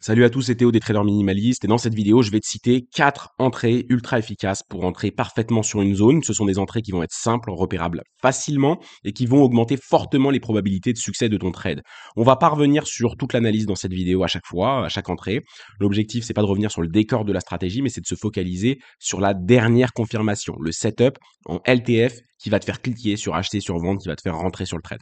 Salut à tous, c'est Théo des traders minimalistes et dans cette vidéo, je vais te citer 4 entrées ultra efficaces pour entrer parfaitement sur une zone. Ce sont des entrées qui vont être simples, repérables facilement et qui vont augmenter fortement les probabilités de succès de ton trade. On va pas revenir sur toute l'analyse dans cette vidéo à chaque fois, à chaque entrée. L'objectif, c'est pas de revenir sur le décor de la stratégie, mais c'est de se focaliser sur la dernière confirmation, le setup en LTF qui va te faire cliquer sur acheter, sur vendre, qui va te faire rentrer sur le trade.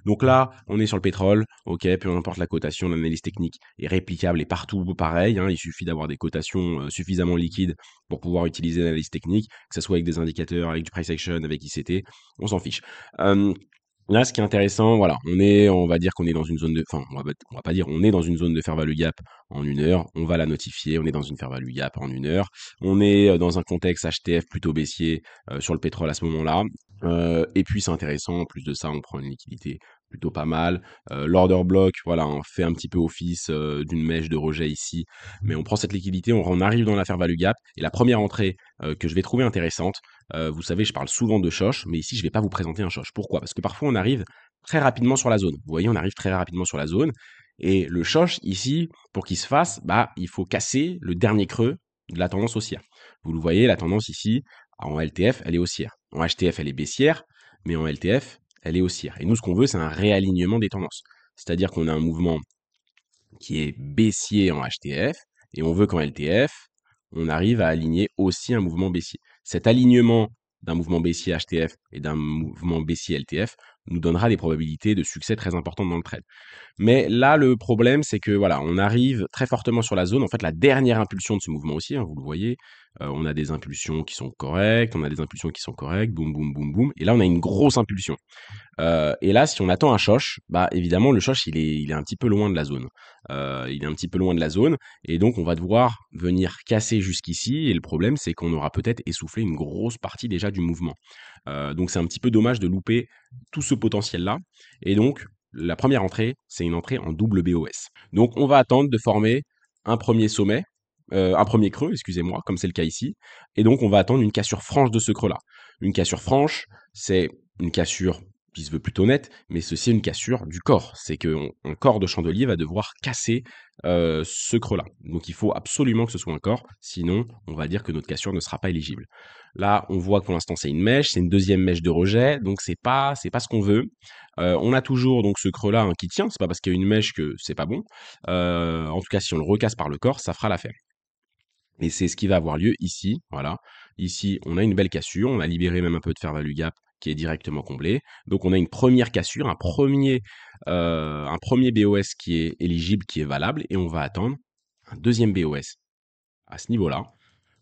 Donc là, on est sur le pétrole, ok, peu importe la cotation, l'analyse technique est réplicable et partout pareil, hein, il suffit d'avoir des cotations suffisamment liquides pour pouvoir utiliser l'analyse technique, que ce soit avec des indicateurs, avec du price action, avec ICT, on s'en fiche. Là, ce qui est intéressant, voilà, on va dire qu'on est dans une zone de, enfin, on va pas dire, on est dans une zone de fair value gap en 1 heure, on va la notifier, on est dans une fair value gap en 1 heure, on est dans un contexte HTF plutôt baissier sur le pétrole à ce moment-là, et puis c'est intéressant, en plus de ça, on prend une liquidité plutôt pas mal. L'order block, voilà, on fait un petit peu office d'une mèche de rejet ici, mais on prend cette liquidité, on arrive dans la fair value gap, et la première entrée que je vais trouver intéressante, vous savez, je parle souvent de shosh, mais ici, je ne vais pas vous présenter un shosh. Pourquoi? Parce que parfois, on arrive très rapidement sur la zone. Vous voyez, on arrive très rapidement sur la zone. Et le shosh, ici, pour qu'il se fasse, bah, il faut casser le dernier creux de la tendance haussière. Vous le voyez, la tendance ici, en LTF, elle est haussière. En HTF, elle est baissière, mais en LTF, elle est haussière. Et nous, ce qu'on veut, c'est un réalignement des tendances. C'est-à-dire qu'on a un mouvement qui est baissier en HTF, et on veut qu'en LTF, on arrive à aligner aussi un mouvement baissier. Cet alignement d'un mouvement baissier HTF et d'un mouvement baissier LTF nous donnera des probabilités de succès très importantes dans le trade. Mais là, le problème, c'est que voilà, on arrive très fortement sur la zone. En fait, la dernière impulsion de ce mouvement aussi, hein, vous le voyez, on a des impulsions qui sont correctes, on a des impulsions qui sont correctes, boum, boum, boum, boum. Et là, on a une grosse impulsion. Et là, si on attend un shosh, bah évidemment, le shosh, il est un petit peu loin de la zone. Il est un petit peu loin de la zone, et donc on va devoir venir casser jusqu'ici. Et le problème, c'est qu'on aura peut-être essoufflé une grosse partie déjà du mouvement. Donc c'est un petit peu dommage de louper tout ce potentiel-là. Et donc, la première entrée, c'est une entrée en double BOS. Donc on va attendre de former un premier sommet, un premier creux, excusez-moi, comme c'est le cas ici. Et donc on va attendre une cassure franche de ce creux-là. Une cassure franche, c'est une cassure qui se veut plutôt nette, mais ceci est une cassure du corps. C'est qu'un corps de chandelier va devoir casser ce creux-là. Donc il faut absolument que ce soit un corps, sinon on va dire que notre cassure ne sera pas éligible. Là, on voit que pour l'instant c'est une mèche, c'est une deuxième mèche de rejet, donc c'est pas ce qu'on veut. On a toujours donc ce creux-là qui tient, c'est pas parce qu'il y a une mèche que c'est pas bon. En tout cas, si on le recasse par le corps, ça fera l'affaire. Et c'est ce qui va avoir lieu ici, voilà. Ici, on a une belle cassure, on a libéré même un peu de fair value gap qui est directement comblé. Donc on a une première cassure, un premier BOS qui est éligible, qui est valable, et on va attendre un deuxième BOS à ce niveau-là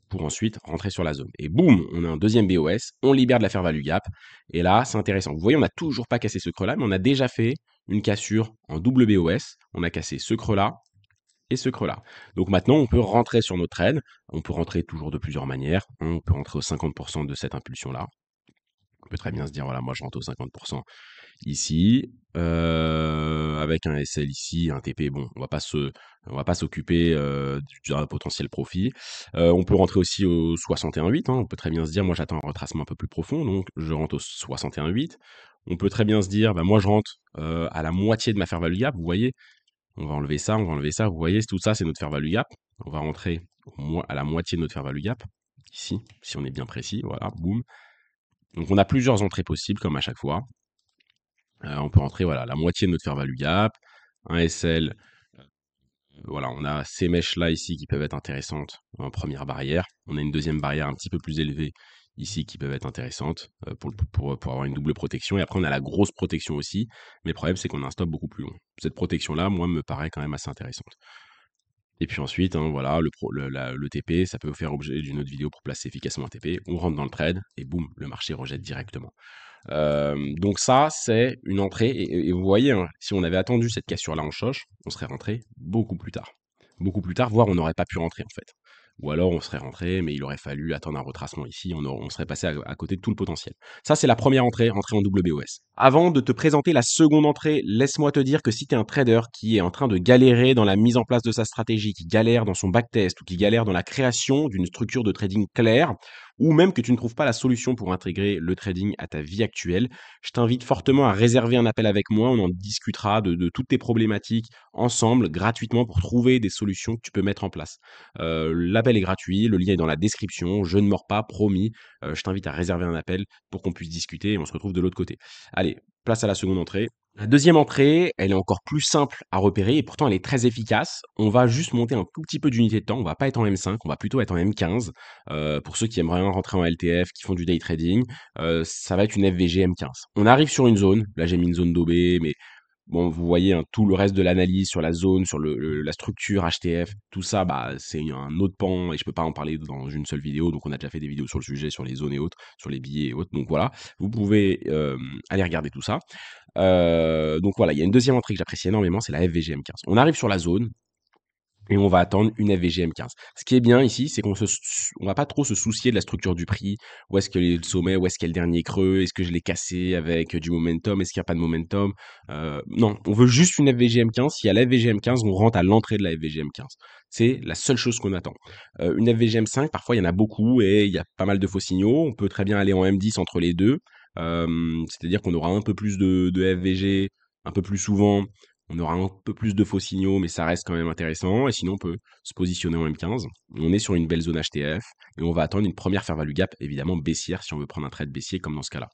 pour ensuite rentrer sur la zone. Et boum, on a un deuxième BOS, on libère de la fair value gap, et là, c'est intéressant. Vous voyez, on n'a toujours pas cassé ce creux-là, mais on a déjà fait une cassure en double BOS. On a cassé ce creux-là, et ce creux-là. Donc maintenant, on peut rentrer sur notre trade. On peut rentrer toujours de plusieurs manières. On peut rentrer aux 50% de cette impulsion-là. On peut très bien se dire, voilà, moi je rentre aux 50% ici, avec un SL ici, un TP, bon, on va pas s'occuper d'un potentiel profit. On peut rentrer aussi au 61,8, hein, on peut très bien se dire, moi j'attends un retracement un peu plus profond, donc je rentre au 61,8. On peut très bien se dire, bah, moi je rentre à la moitié de ma fair value gap, vous voyez, on va enlever ça, on va enlever ça. Vous voyez, tout ça, c'est notre fair value gap. On va rentrer à la moitié de notre fair value gap. Ici, si on est bien précis. Voilà, boum. Donc, on a plusieurs entrées possibles, comme à chaque fois. On peut rentrer, voilà, la moitié de notre fair value gap. Un SL. Voilà, on a ces mèches-là ici qui peuvent être intéressantes en première barrière. On a une deuxième barrière un petit peu plus élevée ici qui peuvent être intéressantes pour avoir une double protection. Et après, on a la grosse protection aussi. Mais le problème, c'est qu'on a un stop beaucoup plus long. Cette protection-là, moi, me paraît quand même assez intéressante. Et puis ensuite, hein, voilà, le TP, ça peut faire objet d'une autre vidéo pour placer efficacement un TP. On rentre dans le trade et boum, le marché rejette directement. Donc ça, c'est une entrée. Et vous voyez, hein, si on avait attendu cette cassure-là en choche, on serait rentré beaucoup plus tard. Beaucoup plus tard, voire on n'aurait pas pu rentrer en fait. Ou alors on serait rentré, mais il aurait fallu attendre un retracement ici, on serait passé à côté de tout le potentiel. Ça, c'est la première entrée en double BOS. Avant de te présenter la seconde entrée, laisse-moi te dire que si tu es un trader qui est en train de galérer dans la mise en place de sa stratégie, qui galère dans son backtest ou qui galère dans la création d'une structure de trading claire, ou même que tu ne trouves pas la solution pour intégrer le trading à ta vie actuelle, je t'invite fortement à réserver un appel avec moi. On en discutera de toutes tes problématiques ensemble, gratuitement, pour trouver des solutions que tu peux mettre en place. L'appel est gratuit, le lien est dans la description. Je ne mords pas, promis. Je t'invite à réserver un appel pour qu'on puisse discuter et on se retrouve de l'autre côté. Allez, place à la seconde entrée. La deuxième entrée, elle est encore plus simple à repérer et pourtant elle est très efficace. On va juste monter un tout petit peu d'unité de temps. On va pas être en M5, on va plutôt être en M15. Pour ceux qui aiment vraiment rentrer en LTF, qui font du day trading, ça va être une FVG M15. On arrive sur une zone. Là, j'ai mis une zone d'OB, mais bon, vous voyez, hein, tout le reste de l'analyse sur la zone, sur la structure HTF, tout ça, bah, c'est un autre pan et je peux pas en parler dans une seule vidéo. Donc, on a déjà fait des vidéos sur le sujet, sur les zones et autres, sur les billets et autres. Donc, voilà, vous pouvez aller regarder tout ça. Donc, voilà, il y a une deuxième entrée que j'apprécie énormément, c'est la FVG M15. On arrive sur la zone, et on va attendre une FVG M15. Ce qui est bien ici, c'est on va pas trop se soucier de la structure du prix. Où est-ce que est le sommet, où est-ce qu'il y a le dernier creux, est-ce que je l'ai cassé avec du momentum, est-ce qu'il n'y a pas de momentum. Non, on veut juste une FVG M15. S'il y a la FVG M15, on rentre à l'entrée de la FVG M15. C'est la seule chose qu'on attend. Une FVG M5, parfois il y en a beaucoup et il y a pas mal de faux signaux. On peut très bien aller en M10 entre les deux. C'est-à-dire qu'on aura un peu plus de FVG un peu plus souvent, on aura un peu plus de faux signaux, mais ça reste quand même intéressant. Et sinon, on peut se positionner en M15. On est sur une belle zone HTF et on va attendre une première fair value gap, évidemment baissière si on veut prendre un trade baissier comme dans ce cas-là.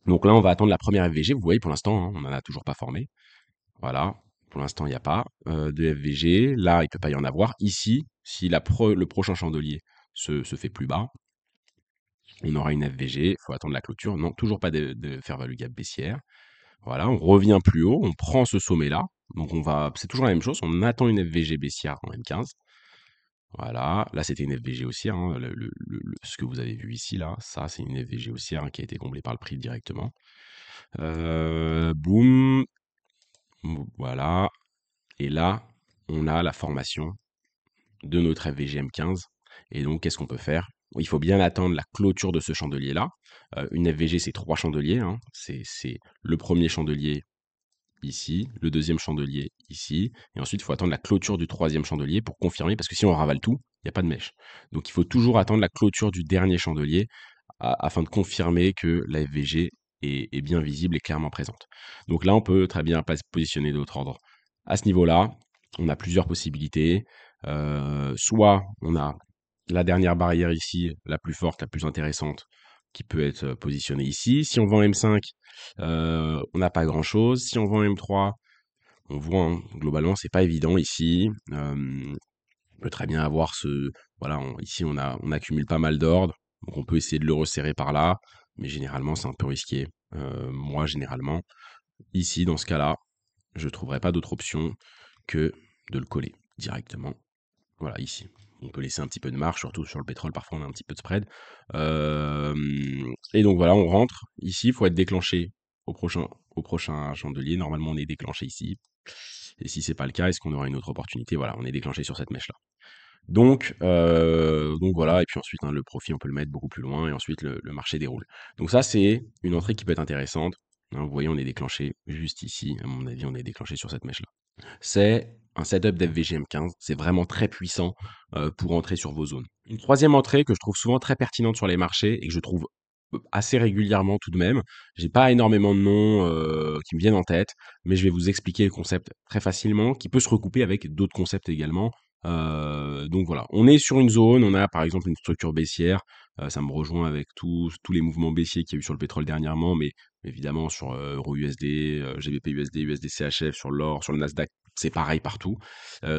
Donc là, on va attendre la première FVG. Vous voyez, pour l'instant, hein, on n'en a toujours pas formé. Voilà. Pour l'instant, il n'y a pas de FVG. Là, il ne peut pas y en avoir. Ici, si le prochain chandelier se fait plus bas, on aura une FVG. Il faut attendre la clôture. Non, toujours pas de fair value gap baissière. Voilà, on revient plus haut, on prend ce sommet-là. Donc c'est toujours la même chose, on attend une FVG baissière en M15. Voilà, là c'était une FVG haussière, hein, ce que vous avez vu ici, là, ça c'est une FVG haussière, hein, qui a été comblée par le prix directement. Boum, voilà. Et là, on a la formation de notre FVG M15. Et donc, qu'est-ce qu'on peut faire? Il faut bien attendre la clôture de ce chandelier-là. Une FVG, c'est 3 chandeliers, hein. C'est le premier chandelier ici, le deuxième chandelier ici, et ensuite il faut attendre la clôture du troisième chandelier pour confirmer, parce que si on ravale tout, il n'y a pas de mèche. Donc il faut toujours attendre la clôture du dernier chandelier afin de confirmer que la FVG est bien visible et clairement présente. Donc là, on peut très bien pas se positionner d'autre ordre. À ce niveau-là, on a plusieurs possibilités. Soit on a la dernière barrière ici, la plus forte, la plus intéressante, qui peut être positionnée ici. Si on va en M5, on n'a pas grand-chose. Si on va en M3, on voit, hein, globalement, c'est pas évident ici. On peut très bien avoir voilà, ici on accumule pas mal d'ordres, donc on peut essayer de le resserrer par là, mais généralement c'est un peu risqué. Moi, généralement, ici, dans ce cas-là, je trouverais pas d'autre option que de le coller directement. Voilà, ici. On peut laisser un petit peu de marge, surtout sur le pétrole, parfois on a un petit peu de spread. Et donc voilà, on rentre. Ici, il faut être déclenché au prochain chandelier. Normalement, on est déclenché ici. Et si c'est pas le cas, est-ce qu'on aura une autre opportunité? Voilà, on est déclenché sur cette mèche-là. Donc voilà, et puis ensuite, hein, le profit, on peut le mettre beaucoup plus loin, et ensuite le marché déroule. Donc ça, c'est une entrée qui peut être intéressante. Hein, vous voyez, on est déclenché juste ici. À mon avis, on est déclenché sur cette mèche-là. C'est un setup d'FVGM15. C'est vraiment très puissant pour entrer sur vos zones. Une troisième entrée que je trouve souvent très pertinente sur les marchés et que je trouve assez régulièrement tout de même. J'ai pas énormément de noms qui me viennent en tête, mais je vais vous expliquer le concept très facilement, qui peut se recouper avec d'autres concepts également. Donc voilà, on est sur une zone, on a par exemple une structure baissière, ça me rejoint avec tous les mouvements baissiers qu'il y a eu sur le pétrole dernièrement, mais évidemment sur Euro USD, GBP USD, USD CHF, sur l'or, sur le Nasdaq, c'est pareil partout.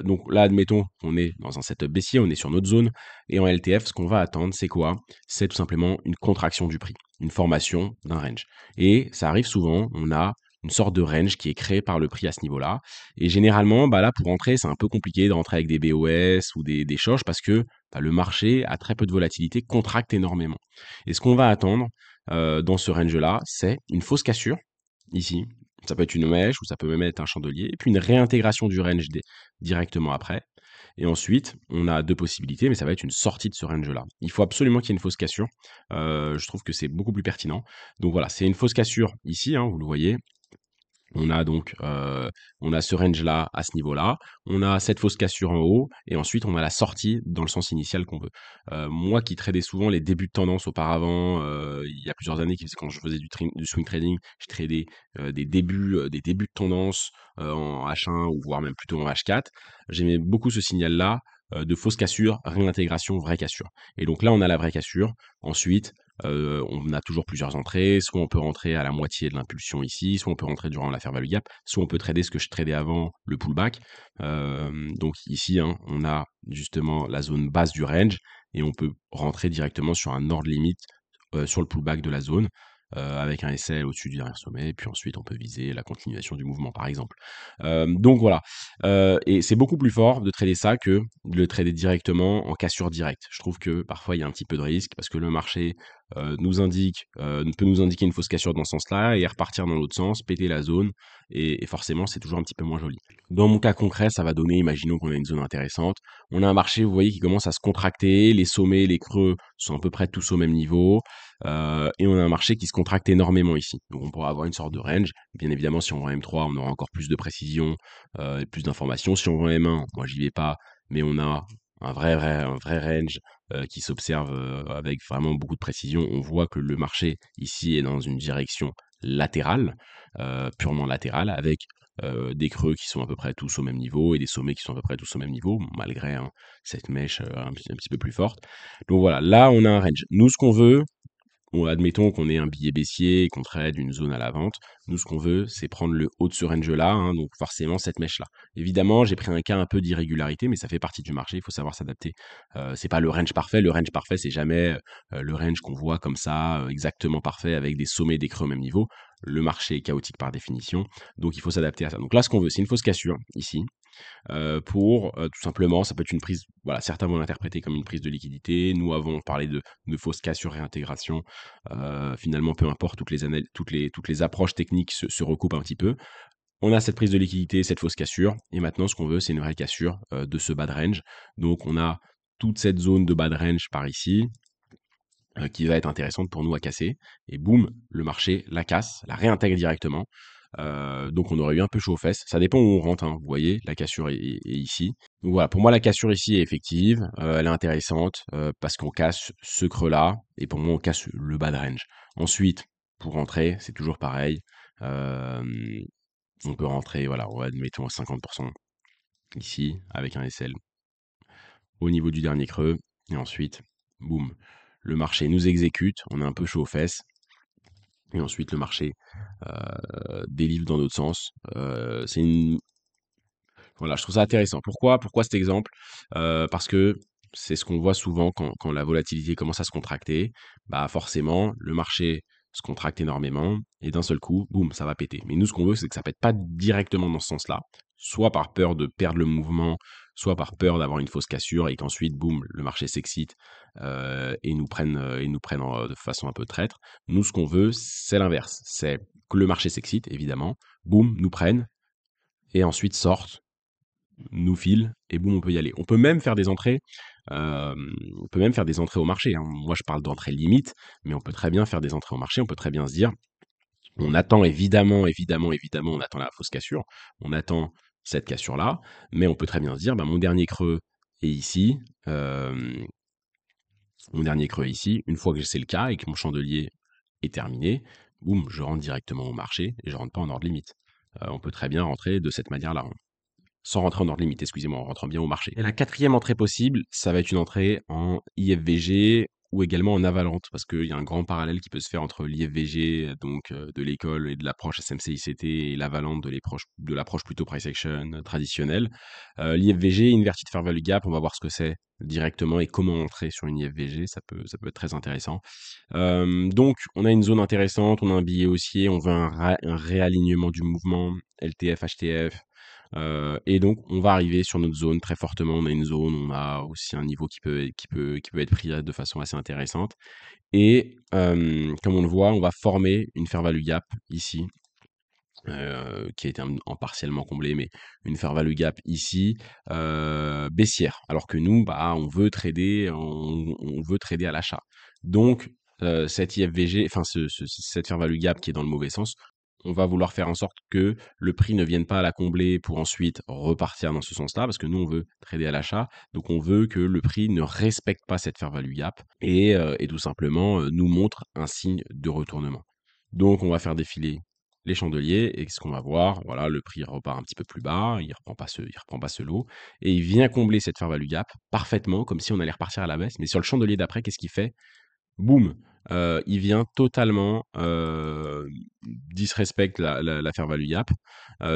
Donc là, admettons, on est dans un setup baissier, on est sur notre zone, et en LTF, ce qu'on va attendre, c'est quoi? C'est tout simplement une contraction du prix, une formation d'un range. Et ça arrive souvent, on a une sorte de range qui est créé par le prix à ce niveau-là. Et généralement, bah là, pour rentrer, c'est un peu compliqué de rentrer avec des BOS ou des shoches parce que bah, le marché a très peu de volatilité, contracte énormément. Et ce qu'on va attendre dans ce range-là, c'est une fausse cassure, ici. Ça peut être une mèche ou ça peut même être un chandelier. Et puis une réintégration du range directement après. Et ensuite, on a deux possibilités, mais ça va être une sortie de ce range-là. Il faut absolument qu'il y ait une fausse cassure. Je trouve que c'est beaucoup plus pertinent. Donc voilà, c'est une fausse cassure ici, hein, vous le voyez. On a donc, on a ce range-là, à ce niveau-là. On a cette fausse cassure en haut et ensuite on a la sortie dans le sens initial qu'on veut. Moi qui tradais souvent les débuts de tendance auparavant, il y a plusieurs années, quand je faisais du swing trading, je tradais, des débuts de tendance, en H1 ou voire même plutôt en H4. J'aimais beaucoup ce signal-là, de fausse cassure, réintégration, vraie cassure. Et donc là, on a la vraie cassure. Ensuite, on a toujours plusieurs entrées, soit on peut rentrer à la moitié de l'impulsion ici, soit on peut rentrer durant la fair value gap, soit on peut trader ce que je tradais avant, le pullback. Donc ici, hein, on a justement la zone basse du range et on peut rentrer directement sur un ordre limite sur le pullback de la zone avec un SL au-dessus du dernier sommet, et puis ensuite on peut viser la continuation du mouvement par exemple. Donc voilà, et c'est beaucoup plus fort de trader ça que de le trader directement en cassure directe. Je trouve que parfois il y a un petit peu de risque parce que le marché peut nous indiquer une fausse cassure dans ce sens-là et repartir dans l'autre sens, péter la zone, et forcément c'est toujours un petit peu moins joli. Dans mon cas concret, ça va donner, imaginons qu'on a une zone intéressante, on a un marché, vous voyez, qui commence à se contracter, les sommets, les creux sont à peu près tous au même niveau, et on a un marché qui se contracte énormément ici. Donc on pourra avoir une sorte de range. Bien évidemment, si on voit M3, on aura encore plus de précision et plus d'informations. Si on voit M1, moi j'y vais pas, mais on a un vrai range qui s'observe avec vraiment beaucoup de précision. On voit que le marché ici est dans une direction latérale, purement latérale, avec des creux qui sont à peu près tous au même niveau et des sommets qui sont à peu près tous au même niveau, malgré hein, cette mèche un petit peu plus forte. Donc voilà, là on a un range. Nous, ce qu'on veut, ou admettons qu'on ait un billet baissier et qu'on trade une zone à la vente. Nous, ce qu'on veut, c'est prendre le haut de ce range-là, hein, donc forcément cette mèche-là. Évidemment, j'ai pris un cas un peu d'irrégularité, mais ça fait partie du marché, il faut savoir s'adapter. C'est pas le range parfait. Le range parfait, c'est jamais le range qu'on voit comme ça, exactement parfait, avec des sommets et des creux au même niveau. Le marché est chaotique par définition, donc il faut s'adapter à ça. Donc là, ce qu'on veut, c'est une fausse cassure, ici, pour tout simplement, ça peut être une prise, voilà, certains vont l'interpréter comme une prise de liquidité. Nous avons parlé de fausse cassure réintégration. Finalement, peu importe, toutes les approches techniques se recoupent un petit peu. On a cette prise de liquidité, cette fausse cassure, et maintenant ce qu'on veut, c'est une vraie cassure de ce bas de range. Donc on a toute cette zone de bas de range par ici, qui va être intéressante pour nous à casser. Et boum, le marché la casse, la réintègre directement. Donc on aurait eu un peu chaud aux fesses. Ça dépend où on rentre, hein, vous voyez, la cassure est ici. Donc voilà, pour moi la cassure ici est effective, elle est intéressante parce qu'on casse ce creux-là, et pour moi on casse le bas de range. Ensuite, pour rentrer, c'est toujours pareil. On peut rentrer, voilà, admettons à 50% ici, avec un SL au niveau du dernier creux, et ensuite, boum, le marché nous exécute, on est un peu chaud aux fesses, et ensuite le marché délivre dans l'autre sens. Voilà, je trouve ça intéressant. Pourquoi cet exemple? Parce que c'est ce qu'on voit souvent quand la volatilité commence à se contracter. Bah forcément, le marché se contracte énormément et d'un seul coup, boum, ça va péter. Mais nous, ce qu'on veut, c'est que ça pète pas directement dans ce sens-là, soit par peur de perdre le mouvement, soit par peur d'avoir une fausse cassure et qu'ensuite, boum, le marché s'excite et nous prenne de façon un peu traître. Nous, ce qu'on veut, c'est l'inverse. C'est que le marché s'excite, évidemment, boum, nous prenne et ensuite sortent, nous file et boum, on peut y aller. On peut même faire des entrées au marché, hein. Moi, je parle d'entrée limite, mais on peut très bien faire des entrées au marché. On peut très bien se dire, on attend évidemment, on attend la fausse cassure, on attend cette cassure-là, mais on peut très bien se dire, bah, mon dernier creux est ici, une fois que c'est le cas et que mon chandelier est terminé, boum, je rentre directement au marché et je rentre pas en ordre limite. On peut très bien rentrer de cette manière-là, hein. Sans rentrer en ordre limite, excusez-moi, en rentrant bien au marché. Et la quatrième entrée possible, ça va être une entrée en IFVG ou également en avalante, parce qu'il y a un grand parallèle qui peut se faire entre l'IFVG, donc de l'école et de l'approche SMC-ICT, et l'avalante de l'approche plutôt price action traditionnelle. L'IFVG, Inverted Fair Value Gap, on va voir ce que c'est directement et comment entrer sur une IFVG, ça peut être très intéressant. Donc, on a une zone intéressante, on a un billet haussier, on veut un réalignement du mouvement, LTF, HTF, et donc, on va arriver sur notre zone très fortement. On a une zone, on a aussi un niveau qui peut être pris de façon assez intéressante. Et comme on le voit, on va former une fair value gap ici, qui a été en partiellement comblée, mais une fair value gap ici, baissière. Alors que nous, bah, on veut trader à l'achat. Donc, cette IFVG, enfin cette fair value gap qui est dans le mauvais sens, on va vouloir faire en sorte que le prix ne vienne pas à la combler pour ensuite repartir dans ce sens-là, parce que nous, on veut trader à l'achat. Donc, on veut que le prix ne respecte pas cette fair value gap et tout simplement nous montre un signe de retournement. Donc, on va faire défiler les chandeliers et ce qu'on va voir, voilà, le prix repart un petit peu plus bas, il reprend pas ce lot et il vient combler cette fair value gap parfaitement, comme si on allait repartir à la baisse. Mais sur le chandelier d'après, qu'est-ce qu'il fait? Boum, il vient totalement, disrespect la fair value gap.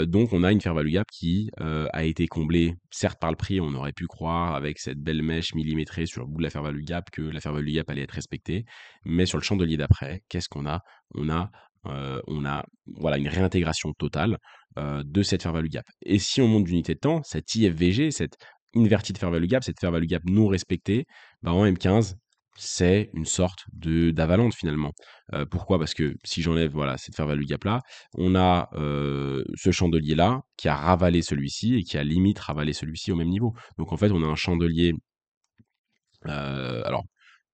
Donc on a une fair value gap qui, a été comblée, certes par le prix, on aurait pu croire avec cette belle mèche millimétrée sur le bout de la fair value gap que la fair value gap allait être respectée. Mais sur le chandelier d'après, qu'est-ce qu'on a? On a, voilà, une réintégration totale, de cette fair value gap. Et si on monte d'unité de temps, cette IFVG, cette inverted fair value gap, cette fair value gap non respectée, bah, en M15, c'est une sorte de d'Avalante finalement. Pourquoi? Parce que si j'enlève, voilà, cette fair value gap là, on a, ce chandelier là qui a ravalé celui-ci et qui a limite ravalé celui-ci au même niveau. Donc en fait, on a un chandelier, alors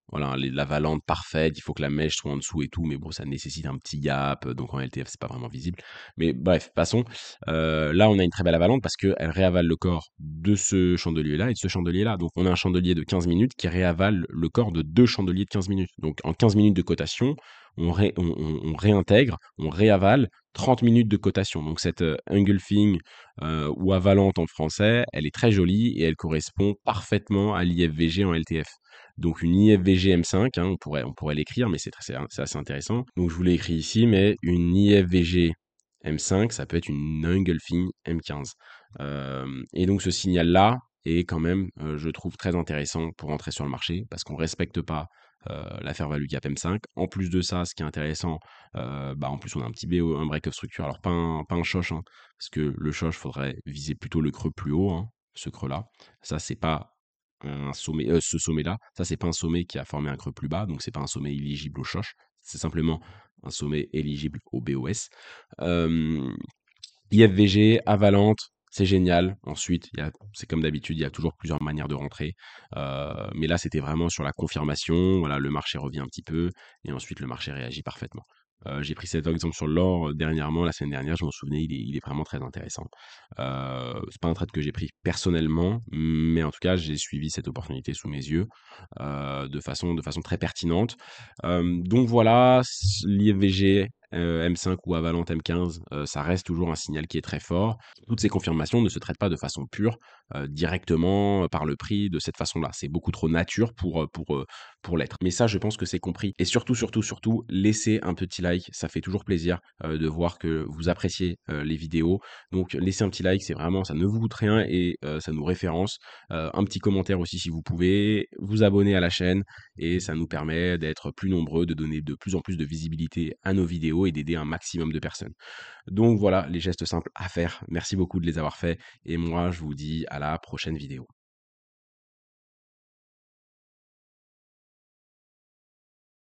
voilà, la valente parfaite, il faut que la mèche soit en dessous et tout, mais bon, ça nécessite un petit gap, donc en LTF, c'est pas vraiment visible. Mais bref, passons. Là, on a une très belle avalante parce qu'elle réavale le corps de ce chandelier-là et de ce chandelier-là. Donc, on a un chandelier de 15 minutes qui réavale le corps de 2 chandeliers de 15 minutes. Donc, en 15 minutes de cotation, on réintègre, on réavale 30 minutes de cotation. Donc, cette engulfing ou avalante en français, elle est très jolie et elle correspond parfaitement à l'IFVG en LTF. Donc une IFVG M5, hein, on pourrait l'écrire, mais c'est assez intéressant. Donc je vous l'ai écrit ici, mais une IFVG M5, ça peut être une engulfing M15. Et donc ce signal-là est quand même, je trouve, très intéressant pour entrer sur le marché, parce qu'on ne respecte pas la fair value gap M5. En plus de ça, ce qui est intéressant, bah en plus on a un petit BO, un break of structure, alors pas un choche, hein, parce que le choche, faudrait viser plutôt le creux plus haut, hein, ce creux-là. Ça, c'est pas un sommet, ce sommet-là, ça c'est pas un sommet qui a formé un creux plus bas, donc c'est pas un sommet éligible au choche, c'est simplement un sommet éligible au BOS. IFVG, Avalante, c'est génial. Ensuite, c'est comme d'habitude, il y a toujours plusieurs manières de rentrer. Mais là, c'était vraiment sur la confirmation. Voilà, le marché revient un petit peu et ensuite le marché réagit parfaitement. J'ai pris cet exemple sur l'or dernièrement, la semaine dernière, je m'en souvenais, il est vraiment très intéressant. C'est pas un trade que j'ai pris personnellement, mais en tout cas, j'ai suivi cette opportunité sous mes yeux de façon très pertinente. Donc voilà, l'IFVG M5 ou Avalante M15, ça reste toujours un signal qui est très fort. Toutes ces confirmations ne se traitent pas de façon pure, directement par le prix de cette façon-là. C'est beaucoup trop nature pour l'être. Mais ça, je pense que c'est compris. Et surtout, surtout, surtout, laissez un petit like. Ça fait toujours plaisir de voir que vous appréciez les vidéos. Donc, laissez un petit like, c'est vraiment, ça ne vous coûte rien et ça nous référence. Un petit commentaire aussi si vous pouvez. Vous abonner à la chaîne et ça nous permet d'être plus nombreux, de donner de plus en plus de visibilité à nos vidéos et d'aider un maximum de personnes. Donc voilà les gestes simples à faire. Merci beaucoup de les avoir faits et moi je vous dis à la prochaine vidéo.